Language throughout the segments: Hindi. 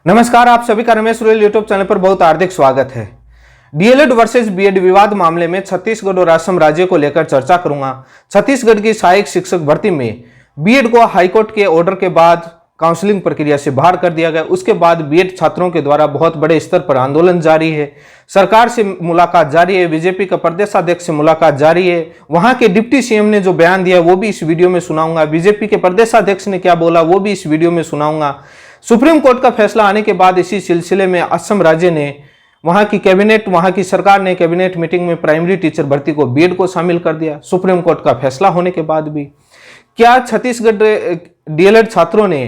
नमस्कार, आप सभी का रमेश रोयल यूट्यूब चैनल पर बहुत हार्दिक स्वागत है। डीएलएड वर्सेस बीएड विवाद मामले में छत्तीसगढ़ और असम राज्य को लेकर चर्चा करूंगा। छत्तीसगढ़ की सहायक शिक्षक भर्ती में बीएड को हाईकोर्ट के ऑर्डर के बाद काउंसलिंग प्रक्रिया से बाहर कर दिया गया। उसके बाद बीएड छात्रों के द्वारा बहुत बड़े स्तर पर आंदोलन जारी है। सरकार से मुलाकात जारी है, बीजेपी का प्रदेशाध्यक्ष से मुलाकात जारी है। वहां के डिप्टी सीएम ने जो बयान दिया वो भी इस वीडियो में सुनाऊंगा। बीजेपी के प्रदेशाध्यक्ष ने क्या बोला वो भी इस वीडियो में सुनाऊंगा। सुप्रीम कोर्ट का फैसला आने के बाद इसी सिलसिले में असम राज्य ने वहां की सरकार ने कैबिनेट मीटिंग में प्राइमरी टीचर भर्ती को बीएड को शामिल कर दिया। सुप्रीम कोर्ट का फैसला होने के बाद भी क्या छत्तीसगढ़ डीएलएड छात्रों ने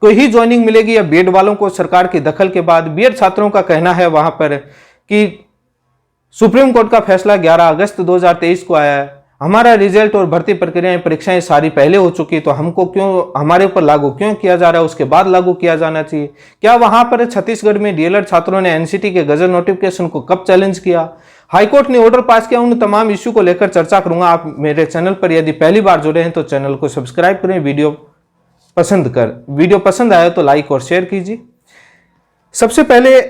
कोई ही ज्वाइनिंग मिलेगी या बीएड वालों को सरकार की दखल के बाद? बीएड छात्रों का कहना है वहां पर कि सुप्रीम कोर्ट का फैसला 11 अगस्त 2023 को आया है। हमारा रिजल्ट और भर्ती प्रक्रियाएं परीक्षाएं सारी पहले हो चुकी, तो हमको क्यों हमारे ऊपर लागू क्यों किया जा रहा है? उसके बाद लागू किया जाना चाहिए। क्या वहां पर छत्तीसगढ़ में डीएलएड छात्रों ने एनसीटी के गजट नोटिफिकेशन को कब चैलेंज किया? हाईकोर्ट ने ऑर्डर पास किया। उन तमाम इश्यू को लेकर चर्चा करूंगा। आप मेरे चैनल पर यदि पहली बार जुड़े हैं तो चैनल को सब्सक्राइब करें। वीडियो पसंद आया तो लाइक और शेयर कीजिए। सबसे पहले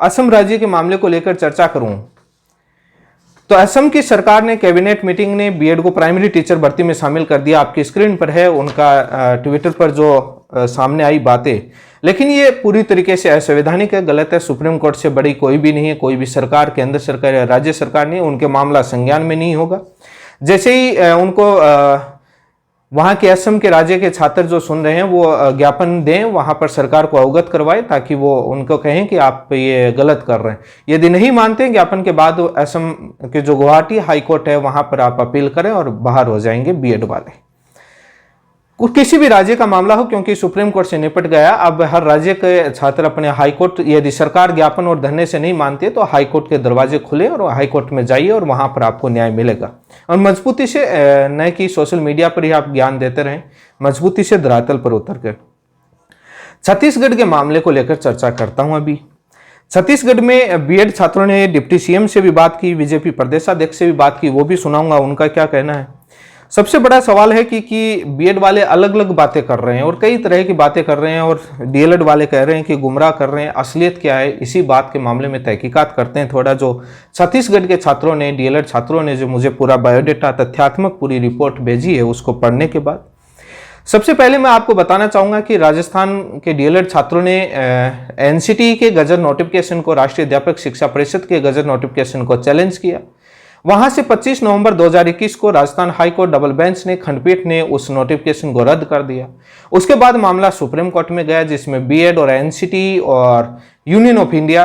असम राज्य के मामले को लेकर चर्चा करूं तो असम की सरकार ने कैबिनेट मीटिंग ने बीएड को प्राइमरी टीचर भर्ती में शामिल कर दिया। आपकी स्क्रीन पर है उनका ट्विटर पर जो सामने आई बातें, लेकिन ये पूरी तरीके से असंवैधानिक है, गलत है। सुप्रीम कोर्ट से बड़ी कोई भी नहीं है, कोई भी सरकार, केंद्र सरकार या राज्य सरकार नहीं, उनके मामला संज्ञान में नहीं होगा। जैसे ही उनको वहां के असम के राज्य के छात्र जो सुन रहे हैं वो ज्ञापन दें, वहां पर सरकार को अवगत करवाएं ताकि वो उनको कहें कि आप ये गलत कर रहे हैं। यदि नहीं मानते हैं ज्ञापन के बाद असम के जो गुवाहाटी हाई कोर्ट है वहां पर आप अपील करें और बाहर हो जाएंगे बीएड वाले। किसी भी राज्य का मामला हो, क्योंकि सुप्रीम कोर्ट से निपट गया, अब हर राज्य के छात्र अपने हाईकोर्ट, यदि सरकार ज्ञापन और धरने से नहीं मानती है तो हाईकोर्ट के दरवाजे खुले और हाईकोर्ट में जाइए और वहां पर आपको न्याय मिलेगा। और मजबूती से, न कि सोशल मीडिया पर ही आप ज्ञान देते रहें, मजबूती से धरातल पर उतर कर। छत्तीसगढ़ के मामले को लेकर चर्चा करता हूं। अभी छत्तीसगढ़ में बीएड छात्रों ने डिप्टी सीएम से भी बात की, बीजेपी प्रदेशाध्यक्ष से भी बात की, वो भी सुनाऊंगा उनका क्या कहना है। सबसे बड़ा सवाल है कि बीएड वाले अलग अलग बातें कर रहे हैं और कई तरह की बातें कर रहे हैं, और डीएलएड वाले कह रहे हैं कि गुमराह कर रहे हैं। असलियत क्या है, इसी बात के मामले में तहकीकात करते हैं थोड़ा। जो छत्तीसगढ़ के छात्रों ने, डीएलएड छात्रों ने जो मुझे पूरा बायोडेटा, तथ्यात्मक पूरी रिपोर्ट भेजी है, उसको पढ़ने के बाद सबसे पहले मैं आपको बताना चाहूंगा कि राजस्थान के डीएलएड छात्रों ने एनसीटी के गजट नोटिफिकेशन को, राष्ट्रीय अध्यापक शिक्षा परिषद के गजट नोटिफिकेशन को चैलेंज किया। वहां से 25 नवंबर 2021 को राजस्थान हाईकोर्ट डबल बेंच ने, खंडपीठ ने उस नोटिफिकेशन को रद्द कर दिया। उसके बाद मामला सुप्रीम कोर्ट में गया, जिसमें बीएड और एनसीटी और यूनियन ऑफ इंडिया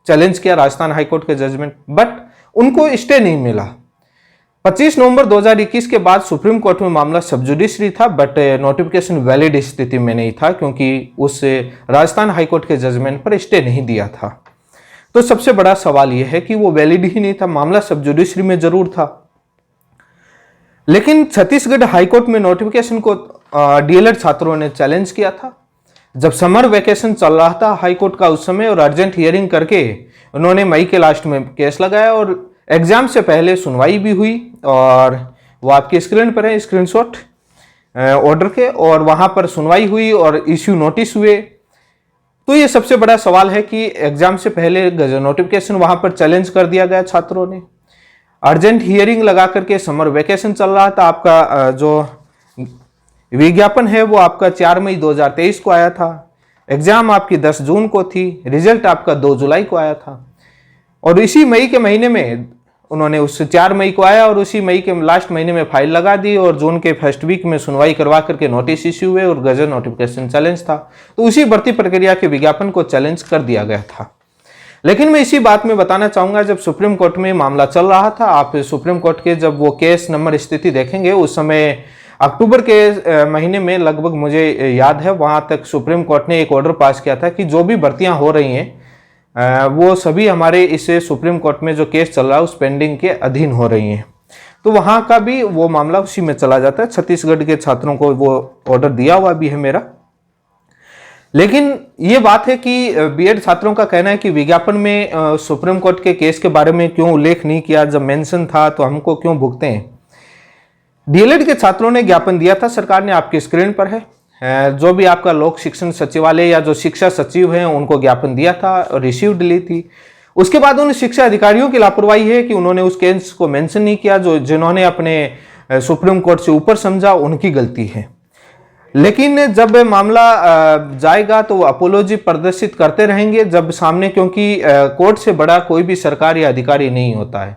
चैलेंज किया राजस्थान हाईकोर्ट के जजमेंट, बट उनको स्टे नहीं मिला। 25 नवंबर 2021 के बाद सुप्रीम कोर्ट में मामला सब जुडिशरी था, बट नोटिफिकेशन वैलिड स्थिति में नहीं था, क्योंकि उस राजस्थान हाईकोर्ट के जजमेंट पर स्टे नहीं दिया था। तो सबसे बड़ा सवाल यह है कि वो वैलिड ही नहीं था, मामला सब जुडिशरी में जरूर था। लेकिन छत्तीसगढ़ हाईकोर्ट में नोटिफिकेशन को डीएलएड छात्रों ने चैलेंज किया था। जब समर वेकेशन चल रहा था हाईकोर्ट का उस समय, और अर्जेंट हियरिंग करके उन्होंने मई के लास्ट में केस लगाया और एग्जाम से पहले सुनवाई भी हुई, और वो आपकी स्क्रीन पर है स्क्रीनशॉट ऑर्डर के, और वहां पर सुनवाई हुई और इश्यू नोटिस हुए। तो ये सबसे बड़ा सवाल है कि एग्जाम से पहले गजट नोटिफिकेशन वहां पर चैलेंज कर दिया गया छात्रों ने। अर्जेंट हियरिंग लगा करके, समर वेकेशन चल रहा था, आपका जो विज्ञापन है वो आपका 4 मई 2023 को आया था। एग्जाम आपकी 10 जून को थी, रिजल्ट आपका 2 जुलाई को आया था। और इसी मई के महीने में उन्होंने, उस 4 मई को आया और उसी मई के लास्ट महीने में फाइल लगा दी, और जून के फर्स्ट वीक में सुनवाई करवा करके नोटिस इश्यू हुए और गजट नोटिफिकेशन चैलेंज था। तो उसी भर्ती प्रक्रिया के विज्ञापन को चैलेंज कर दिया गया था। लेकिन मैं इसी बात में बताना चाहूंगा, जब सुप्रीम कोर्ट में मामला चल रहा था, आप सुप्रीम कोर्ट के जब वो केस नंबर स्थिति देखेंगे, उस समय अक्टूबर के महीने में लगभग, मुझे याद है, वहां तक सुप्रीम कोर्ट ने एक ऑर्डर पास किया था कि जो भी भर्तियां हो रही हैं वो सभी हमारे इस सुप्रीम कोर्ट में जो केस चल रहा है उस पेंडिंग के अधीन हो रही हैं। तो वहां का भी वो मामला उसी में चला जाता है। छत्तीसगढ़ के छात्रों को वो ऑर्डर दिया हुआ भी है मेरा। लेकिन ये बात है कि बीएड छात्रों का कहना है कि विज्ञापन में सुप्रीम कोर्ट के केस के बारे में क्यों उल्लेख नहीं किया, जब मेंशन था तो हमको क्यों भुगते हैं। डीएलएड के छात्रों ने ज्ञापन दिया था, सरकार ने, आपकी स्क्रीन पर है। जो भी आपका लोक शिक्षण सचिवालय या जो शिक्षा सचिव हैं उनको ज्ञापन दिया था और रिसीव्ड ली थी। उसके बाद उन शिक्षा अधिकारियों की लापरवाही है कि उन्होंने उस केस को मेंशन नहीं किया, जो जिन्होंने अपने सुप्रीम कोर्ट से ऊपर समझा उनकी गलती है। लेकिन जब मामला जाएगा तो वो अपोलॉजी प्रदर्शित करते रहेंगे जब सामने, क्योंकि कोर्ट से बड़ा कोई भी सरकार या अधिकारी नहीं होता है।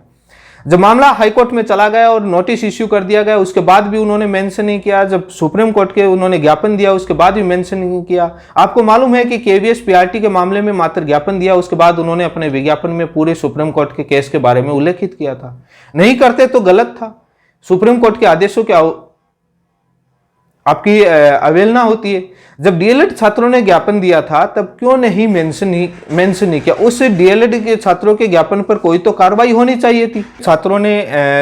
जब मामला हाई कोर्ट में चला गया और नोटिस इश्यू कर दिया गया, उसके बाद भी उन्होंने मेंशन नहीं किया। जब सुप्रीम कोर्ट के उन्होंने ज्ञापन दिया उसके बाद भी मेंशन नहीं किया। आपको मालूम है कि केवीएस पीआरटी के मामले में मात्र ज्ञापन दिया, उसके बाद उन्होंने अपने विज्ञापन में पूरे सुप्रीम कोर्ट के केस के बारे में उल्लेखित किया था। नहीं करते तो गलत था। सुप्रीम कोर्ट के आदेशों के आपकी अवहेलना होती है। जब डीएलएड छात्रों ने ज्ञापन दिया था तब क्यों नहीं मेंशन नहीं किया? उस डीएलएड के छात्रों के ज्ञापन पर कोई तो कार्रवाई होनी चाहिए थी। छात्रों ने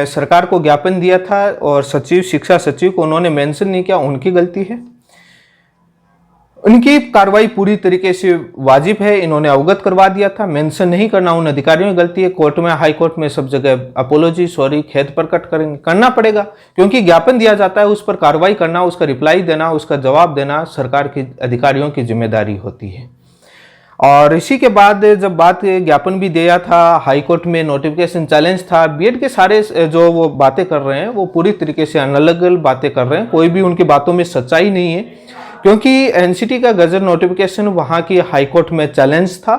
सरकार को ज्ञापन दिया था और शिक्षा सचिव को उन्होंने मेंशन नहीं किया, उनकी गलती है। उनकी कार्रवाई पूरी तरीके से वाजिब है, इन्होंने अवगत करवा दिया था। मेंशन नहीं करना उन अधिकारियों की गलती है। कोर्ट में, हाई कोर्ट में सब जगह अपोलॉजी, सॉरी, खेद प्रकट करना पड़ेगा, क्योंकि ज्ञापन दिया जाता है उस पर कार्रवाई करना, उसका रिप्लाई देना, उसका जवाब देना सरकार की अधिकारियों की जिम्मेदारी होती है। और इसी के बाद जब बात ज्ञापन भी दिया था, हाई कोर्ट में नोटिफिकेशन चैलेंज था, बीएड के सारे जो वो बातें कर रहे हैं वो पूरी तरीके से अनलग बातें कर रहे हैं, कोई भी उनकी बातों में सच्चाई नहीं है। क्योंकि एनसीटी का गजट नोटिफिकेशन वहाँ की हाई कोर्ट में चैलेंज था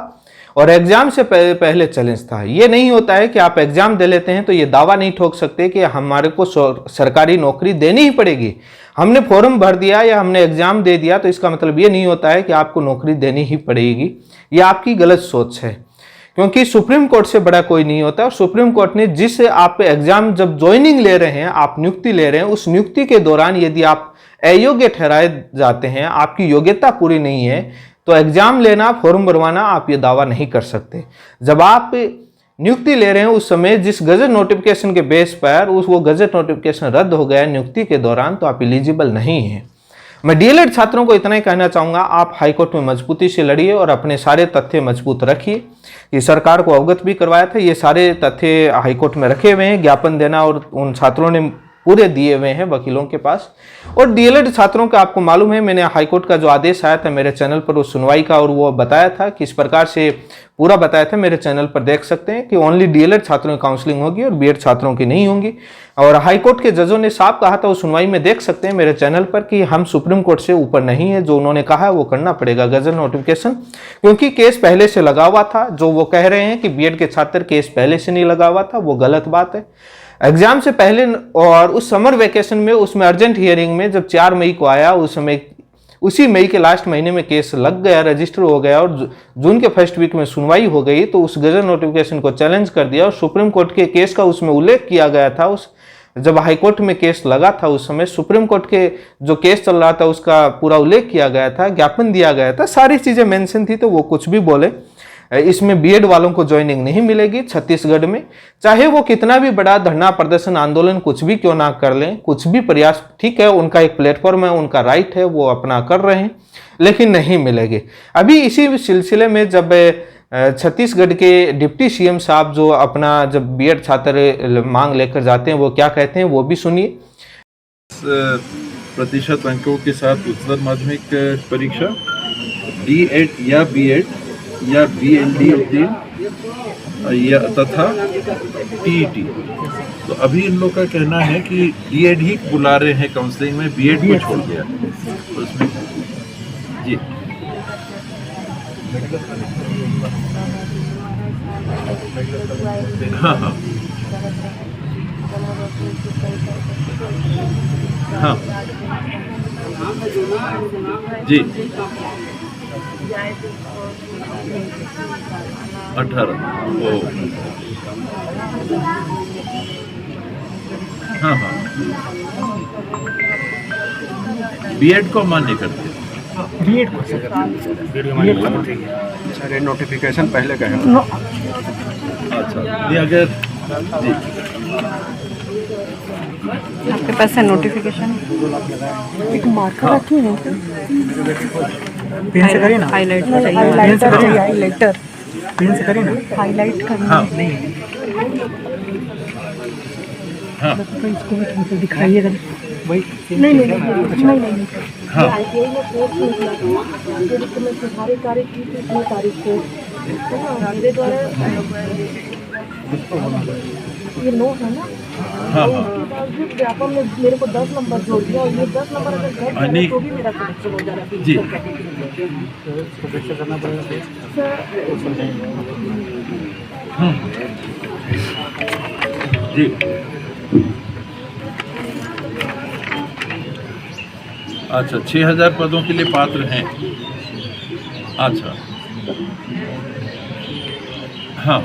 और एग्जाम से पहले चैलेंज था। ये नहीं होता है कि आप एग्जाम दे लेते हैं तो ये दावा नहीं ठोक सकते कि हमारे को सरकारी नौकरी देनी ही पड़ेगी। हमने फॉर्म भर दिया या हमने एग्जाम दे दिया तो इसका मतलब ये नहीं होता है कि आपको नौकरी देनी ही पड़ेगी। ये आपकी गलत सोच है, क्योंकि सुप्रीम कोर्ट से बड़ा कोई नहीं होता। और सुप्रीम कोर्ट ने जिस आप एग्जाम जब ज्वाइनिंग ले रहे हैं, आप नियुक्ति ले रहे हैं, उस नियुक्ति के दौरान यदि आप अयोग्य ठहराए जाते हैं, आपकी योग्यता पूरी नहीं है, तो एग्जाम लेना, फॉर्म भरवाना, आप ये दावा नहीं कर सकते। जब आप नियुक्ति ले रहे हैं उस समय जिस गजट नोटिफिकेशन के बेस पर वो गजट नोटिफिकेशन रद्द हो गया नियुक्ति के दौरान, तो आप एलिजिबल नहीं है। मैं डीएलएड छात्रों को इतना ही कहना चाहूँगा, आप हाईकोर्ट में मजबूती से लड़िए और अपने सारे तथ्य मजबूत रखिए। ये सरकार को अवगत भी करवाया था, ये सारे तथ्य हाईकोर्ट में रखे हुए हैं, ज्ञापन देना और उन छात्रों ने पूरे दिए हुए हैं वकीलों के पास। और डीएलएड छात्रों का आपको मालूम है, मैंने हाईकोर्ट का जो आदेश आया था मेरे चैनल पर उस सुनवाई का, और वो बताया था किस प्रकार से पूरा बताया था, मेरे चैनल पर देख सकते हैं कि ओनली डीएलएड छात्रों की काउंसलिंग होगी और बीएड छात्रों की नहीं होंगी। और हाईकोर्ट के जजों ने साफ कहा था उस सुनवाई में, देख सकते हैं मेरे चैनल पर, कि हम सुप्रीम कोर्ट से ऊपर नहीं है। जो उन्होंने कहा है वो करना पड़ेगा गजट नोटिफिकेशन, क्योंकि केस पहले से लगा हुआ था। जो वो कह रहे हैं कि बीएड के छात्र केस पहले से नहीं लगा हुआ था, वो गलत बात है। एग्जाम से पहले और उस समर वेकेशन में, उसमें अर्जेंट हियरिंग में जब 4 मई को आया, उस समय उसी मई के लास्ट महीने में केस लग गया, रजिस्टर हो गया और जून के फर्स्ट वीक में सुनवाई हो गई, तो उस गजट नोटिफिकेशन को चैलेंज कर दिया और सुप्रीम कोर्ट के केस का उसमें उल्लेख किया गया था। उस जब हाईकोर्ट में केस लगा था उस समय सुप्रीम कोर्ट के जो केस चल रहा था उसका पूरा उल्लेख किया गया था, ज्ञापन दिया गया था, सारी चीजें मेंशन थी। तो वो कुछ भी बोले, इसमें बीएड वालों को ज्वाइनिंग नहीं मिलेगी छत्तीसगढ़ में, चाहे वो कितना भी बड़ा धरना प्रदर्शन आंदोलन कुछ भी क्यों ना कर लें, कुछ भी प्रयास, ठीक है, उनका एक प्लेटफॉर्म है, उनका राइट है, वो अपना कर रहे हैं, लेकिन नहीं मिलेगी। अभी इसी सिलसिले में जब छत्तीसगढ़ के डिप्टी सीएम साहब जो अपना जब बीएड छात्र मांग लेकर जाते हैं वो क्या कहते हैं वो भी सुनिए। प्रतिशत अंकों के साथ उच्चतर माध्यमिक परीक्षा, डीएड या बीएड या बीएलडी उत्तीर्ण या तथा टीईटी। तो अभी इन लोग का कहना है कि डीएड ही बुला रहे हैं काउंसलिंग में, बीएड को छोड़ दिया। तो उसमें जी हाँ हाँ हाँ जी 18 ओ हाँ हाँ बीएड को मान्य करते हैं, बीएड को सारे नोटिफिकेशन पहले का है। अच्छा ये अगर जी आपके पास है नोटिफिकेशन, एक मार्कर रखी है, पेन से करिए ना, हाईलाइट हाइलाइटर चाहिए, हाइलाइटर पेन से करिए ना, हाइलाइट करना हाँ नहीं हाँ तो इसको भी ठीक से दिखाइए। वही नहीं नहीं नहीं सर, हाँ। ITI में कोर्स निकला था, फिर तो मैं सुधारी कार्य की थी 3 तारीख को, है ना, मेरे द्वारा ये नो है ना, हाँ और हाँ उसके बाद भी व्यापम ने मेरे को 10 नंबर जोड़ दिया, और ये 10 नंबर अगर घट नहीं। जाए तो भी मेरा सिलेक्शन हो जाना जी। करना पड़ेगा। जी। अच्छा, 6,000 पदों के लिए पात्र हैं। अच्छा, हाँ।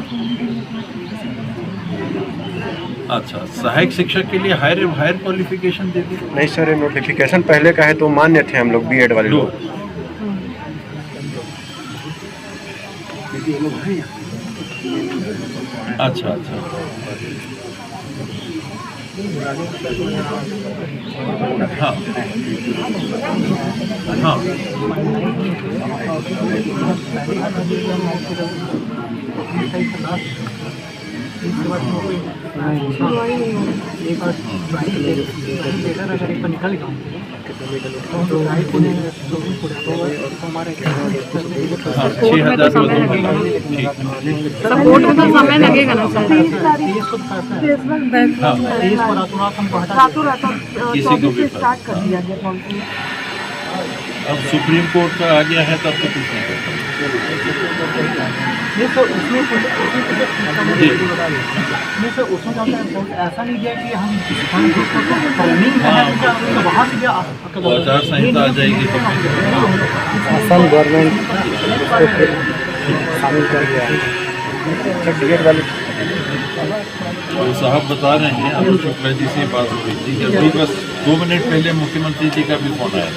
अच्छा, सहायक शिक्षक के लिए हायर क्वालिफिकेशन दे दी। नहीं सर, ये नोटिफिकेशन पहले का है तो मान्य थे हम लोग बीएड वाले लोग। अच्छा अच्छा, हाँ हाँ, हाँ, 6,000 पदों के लिए, ठीक है। सपोर्ट में तो समय लगेगा ना सर। हाँ, रातों रात किसी को 24 भी से स्टार्ट कर दिया गया काउंसलिंग। अब सुप्रीम कोर्ट का आ गया है तब तो कुछ नहीं कर सकते। नहीं सर, उसमें जी। नहीं सर, उसमें क्या होता है, ऐसा नहीं दिया कि हम ट्रेनिंग है वहाँ से तो आचार संहिता आ जाएगी तो असम गवर्नमेंट शामिल कर दिया है बीएड वाले। तो साहब बता रहे हैं, अरुण शुक्ला जी से बात हो रही थी कि अभी बस 2 मिनट पहले मुख्यमंत्री जी का भी फोन आया,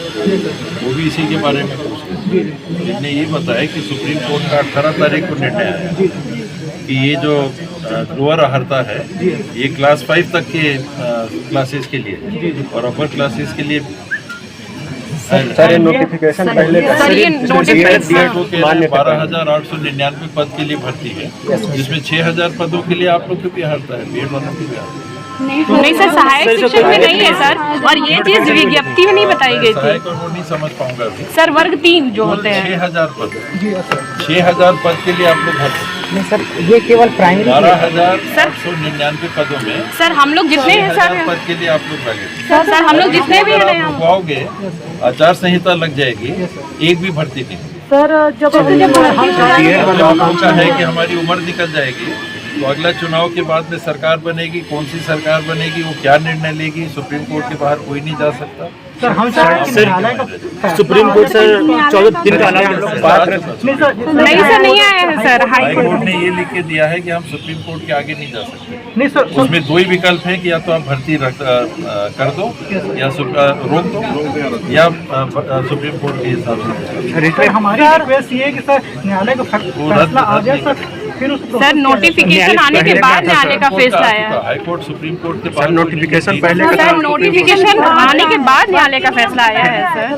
वो भी इसी के बारे में पूछ रहे थे। इन्हें ये बताया कि सुप्रीम कोर्ट का 18 तारीख को निर्णय आया कि ये जो लोअर अहर्ता है ये क्लास 5 तक के क्लासेस के लिए है और अपर क्लासेस के लिए सर, ये नोटिफिकेशन पहले का सर, ये नोटिफिकेशन 12,899 पद के लिए भर्ती है, जिसमें 6,000 पदों के लिए आप लोग की भी अहर्ता है, बीएड वाला की भी अहर्ता है। नहीं सर, सहायक शिक्षक में नहीं है सर, और ये चीज विज्ञप्ति में नहीं बताई गई थी सहायक और वो नहीं समझ पाऊंगा अभी। सर। वर्ग 3 जो होते हैं 6,000 पद, 6,000 पद के लिए आप लोग भर्ती। नहीं सर, ये केवल प्राइमरी 12,899 पदों में सर। हम लोग जितने हैं 6,000 सर, पद के लिए आप लोग लगे। सर हम लोग जितने भी अगर हैं आप रुकवाओगे, आचार संहिता लग जाएगी, एक भी भर्ती नहीं। सर जब सोचा है कि हमारी उम्र निकल जाएगी तो अगला चुनाव के बाद में सरकार बनेगी, कौन सी सरकार बनेगी, वो क्या निर्णय लेगी, सुप्रीम कोर्ट के बाहर कोई नहीं जा सकता। सर, हम सुप्रीम कोर्ट से 14 दिन का नहीं सर, नहीं आया है सर। हाई कोर्ट ने ये लिख के दिया है कि हम सुप्रीम कोर्ट के आगे नहीं जा सकते। नहीं सर, उसमें 2 ही विकल्प हैं कि या तो आप भर्ती कर दो या रोक दो या सुप्रीम कोर्ट के हिसाब से। हमारी रिक्वेस्ट ये है कि सर न्यायालय का फैसला आ जाए सर, फिर उस सर नोटिफिकेशन आने के बाद न्यायालय का फैसला आया है। हाई कोर्ट सुप्रीम कोर्ट के पास नोटिफिकेशन पहले सर नोटिफिकेशन आने के बाद न्यायालय का फैसला आया है सर।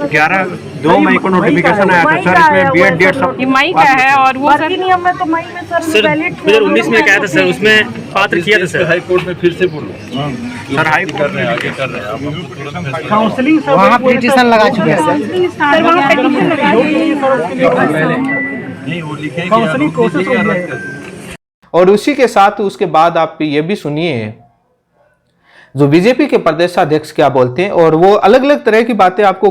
2 मई को नोटिफिकेशन आया था सर, इसमें बीएड डेट सब ये मई का है, और वो सर नियम में तो मई में सर वैलिड 2019 में क्या था सर, उसमें पात्र किया था सर। हाई कोर्ट में फिर से बोलो सर, हाई कर रहे हैं, आगे कर रहे हैं आप तुरंत फैसला काउंसलिंग सर वहाँ पिटीशन लगा चुके हैं सर। सर वहाँ पेटिशन लगाई नहीं, वो लिखेंगे काउंसलिंग प्रोसेस हो अलग गया कर दें। और उसी के साथ उसके बाद आप ये भी सुनिए जो बीजेपी के प्रदेशाध्यक्ष क्या बोलते हैं, और वो अलग अलग तरह की बातें आपको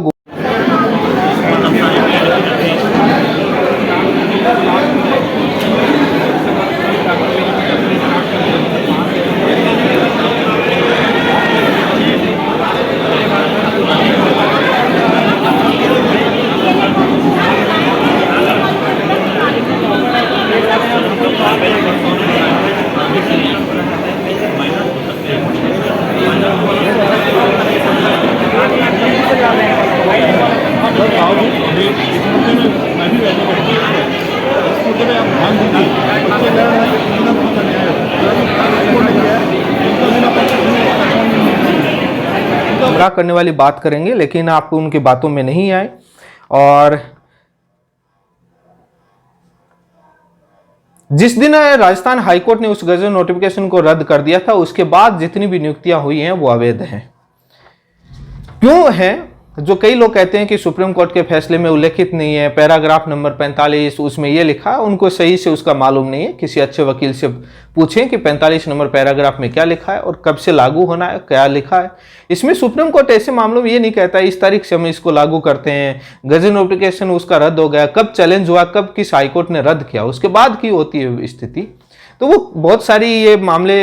गुमराह करने वाली बात करेंगे, लेकिन आप उनकी बातों में नहीं आए। और जिस दिन राजस्थान हाईकोर्ट ने उस गजट नोटिफिकेशन को रद्द कर दिया था, उसके बाद जितनी भी नियुक्तियां हुई हैं वो अवैध हैं। क्यों है, जो कई लोग कहते हैं कि सुप्रीम कोर्ट के फैसले में उल्लेखित नहीं है, पैराग्राफ नंबर 45 उसमें ये लिखा, उनको सही से उसका मालूम नहीं है। किसी अच्छे वकील से पूछें कि 45 नंबर पैराग्राफ में क्या लिखा है और कब से लागू होना है, क्या लिखा है। इसमें सुप्रीम कोर्ट ऐसे मामलों में ये नहीं कहता इस तारीख से हम इसको लागू करते हैं, गजट नोटिफिकेशन उसका रद्द हो गया, कब चैलेंज हुआ, कब किस हाईकोर्ट ने रद्द किया, उसके बाद की होती है स्थिति। तो वो बहुत सारी ये मामले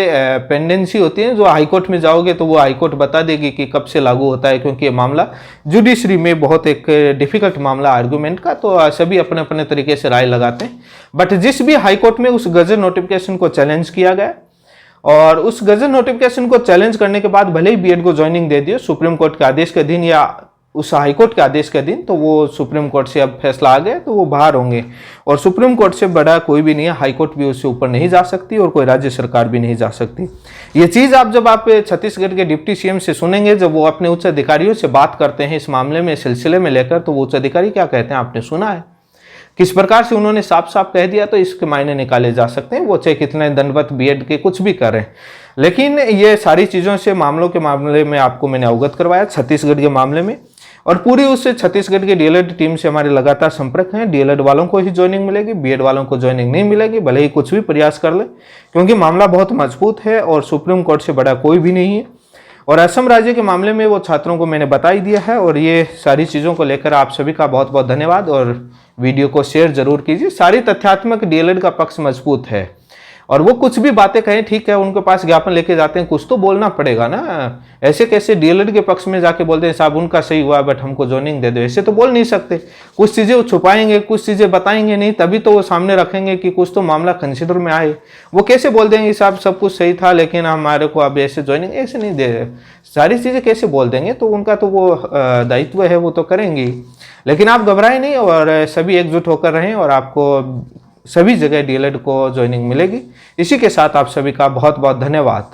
पेंडेंसी होती हैं, जो हाईकोर्ट में जाओगे तो वो हाईकोर्ट बता देगी कि कब से लागू होता है, क्योंकि ये मामला जुडिशरी में बहुत एक डिफिकल्ट मामला आर्गुमेंट का, तो सभी अपने अपने तरीके से राय लगाते हैं। बट जिस भी हाईकोर्ट में उस गजट नोटिफिकेशन को चैलेंज किया गया और उस गजट नोटिफिकेशन को चैलेंज करने के बाद भले ही बीएड को ज्वाइनिंग दे दिए सुप्रीम कोर्ट के आदेश के दिन या उस हाईकोर्ट के आदेश के दिन, तो वो सुप्रीम कोर्ट से अब फैसला आ गया तो वो बाहर होंगे। और सुप्रीम कोर्ट से बड़ा कोई भी नहीं है, हाईकोर्ट भी उससे ऊपर नहीं जा सकती और कोई राज्य सरकार भी नहीं जा सकती। ये चीज़ जब आप छत्तीसगढ़ के डिप्टी सीएम से सुनेंगे, जब वो अपने उच्च अधिकारियों से बात करते हैं इस मामले में सिलसिले में लेकर, तो वो उच्च अधिकारी क्या कहते हैं आपने सुना है, किस प्रकार से उन्होंने साफ साफ कह दिया, तो इसके मायने निकाले जा सकते हैं। वो चाहे कितने दंडवत बीएड के कुछ भी करें, लेकिन ये सारी चीज़ों से मामलों के मामले में आपको मैंने अवगत करवाया छत्तीसगढ़ के मामले में। और पूरी उससे छत्तीसगढ़ की डीएलएड टीम से हमारे लगातार संपर्क हैं। डीएलएड वालों को ही ज्वाइनिंग मिलेगी, बीएड वालों को ज्वाइनिंग नहीं मिलेगी, भले ही कुछ भी प्रयास कर ले, क्योंकि मामला बहुत मजबूत है और सुप्रीम कोर्ट से बड़ा कोई भी नहीं है। और असम राज्य के मामले में वो छात्रों को मैंने बता ही दिया है। और ये सारी चीज़ों को लेकर आप सभी का बहुत बहुत धन्यवाद और वीडियो को शेयर जरूर कीजिए। सारी तथ्यात्मक डीएलएड का पक्ष मजबूत है और वो कुछ भी बातें कहें ठीक है, उनके पास ज्ञापन लेके जाते हैं, कुछ तो बोलना पड़ेगा ना। ऐसे कैसे डीएलएड के पक्ष में जाके बोलते हैं साहब उनका सही हुआ बट हमको ज्वाइनिंग दे दो, ऐसे तो बोल नहीं सकते। कुछ चीज़ें वो छुपाएंगे, कुछ चीज़ें बताएंगे नहीं, तभी तो वो सामने रखेंगे कि कुछ तो मामला कंसिडर में आए। वो कैसे बोल देंगे साहब सब कुछ सही था लेकिन हमारे को अब ऐसे ज्वाइनिंग ऐसे नहीं दे रहे, सारी चीज़ें कैसे बोल देंगे। तो उनका तो वो दायित्व है, वो तो करेंगे। लेकिन आप घबराएं नहीं और सभी एकजुट होकर रहें और आपको सभी जगह डीएलएड को ज्वाइनिंग मिलेगी। इसी के साथ आप सभी का बहुत बहुत धन्यवाद।